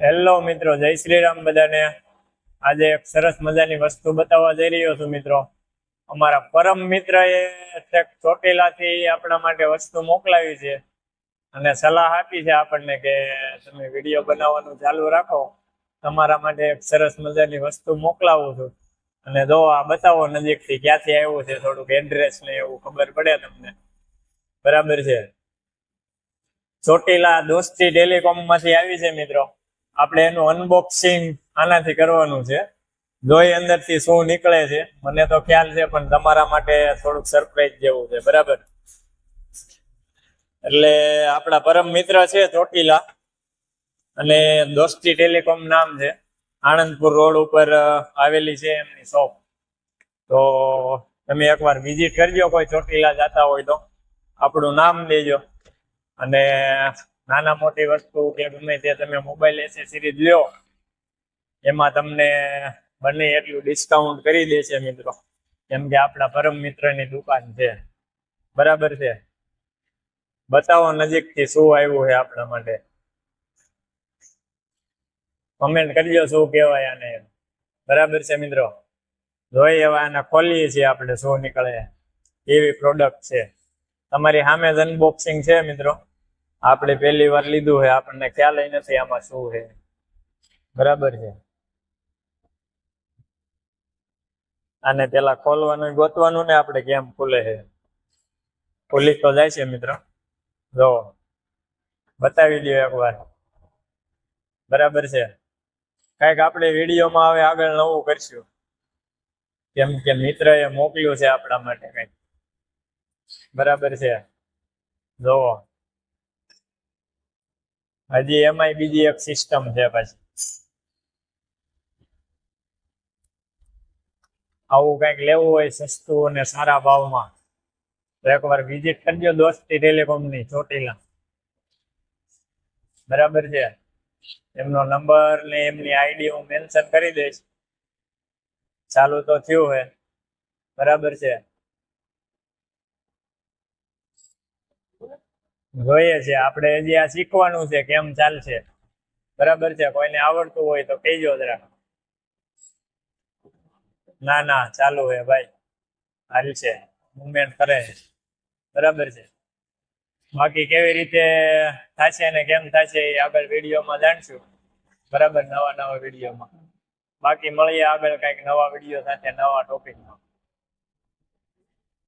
Hello મિત્રો, જય શ્રી રામ બધાને। આજે એક સરસ મજાની વસ્તુ બતાવવા જઈ રહ્યો છું મિત્રો। અમારા પરમ મિત્ર એ ચોટીલાથી આપણા માટે વસ્તુ મોકલાવી છે અને સલાહ આપી છે આપણને કે તમે વિડીયો બનાવવાનું ચાલુ રાખો, તમારા માટે એક સરસ મજાની વસ્તુ મોકલાવું છું। અને જો આ બતાવો નજીકથી ક્યાંથી આવ્યું છે, થોડુંક એડ્રેસ ને એવું ખબર પડે તમને। બરાબર છે, ચોટીલા દોસ્તી ટેલિકોમ માંથી આવી છે મિત્રો। આપણે એનું અનબોક્સિંગ આનાથી કરવાનું છે। જોઈ અંદરથી શું નીકળે છે મને તો ખ્યાલ છે, પણ તમારા માટે થોડુંક સરપ્રાઈઝ જેવું છે। બરાબર, એટલે આપણા પરમ મિત્ર છે ચોટીલા, અને દોસ્તી ટેલિકોમ નામ છે। આણંદપુર રોડ ઉપર આવેલી છે એમની શોપ। તો તમે એકવાર વિઝિટ કરજો, કોઈ ચોટીલા જતા હોય તો આપણું નામ દેજો। અને નાના મોટી વસ્તુ કે ગમે તે તમે મોબાઈલ એસેસરીઝ લ્યો, એમાં તમને બને એટલું ડિસ્કાઉન્ટ કરી દેશે મિત્રો, કેમ કે આપણા પરમ મિત્રની દુકાન છે। બરાબર છે, બતાવો નજીકથી શું આવ્યું છે આપણા માટે, કમેન્ટ કરજો શું કહેવાય આને। બરાબર છે મિત્રો, જોઈએ હવે આને ખોલીએ છીએ આપણે શું નીકળે એવી પ્રોડક્ટ છે। તમારી સામે જ અનબોક્સિંગ છે મિત્રો, આપણે પહેલી વાર લીધું છે, આપણને ખ્યાલ નથી આમાં શું છે। બરાબર છે, આને પેલા ખોલવાનું ગોતવાનું ને આપણે કેમ ખુલે છે। ખુલી તો જાય છે મિત્રો, જો બતાવી દો એકવાર। બરાબર છે, કઈક આપણે વિડીયોમાં હવે આગળ નવું કરશું, કેમ કે મિત્ર એ મોકલ્યું છે આપણા માટે કઈક। બરાબર છે, જોવો હજી એમાંય બીજી એક સિસ્ટમ છે પાછી। આવું કઈક લેવું હોય સસ્તું અને સારા ભાવમાં તો એકવાર વિઝિટ કરજો દોસ્તી ટેલિકોમની ચોટીલા। બરાબર છે, એમનો નંબર ને એમની આઈડી હું મેન્શન કરી દઈશ। ચાલુ તો થયું હે, બરાબર છે, જોઈએ છે આપણે હજી આ શીખવાનું છે કેમ ચાલશે। બરાબર છે, કોઈને આવડતું હોય તો કહેજો જરા। ના ના, ચાલુ હે ભાઈ, હાલશે, મુવમેન્ટ કરે। બરાબર છે, બાકી કેવી રીતે થશે ને કેમ થશે એ આગળ વિડીયોમાં જાણશું। બરાબર, નવા વિડીયોમાં। બાકી મળીએ આગળ કઈક નવા વિડીયો સાથે, નવા ટોપિકમાં।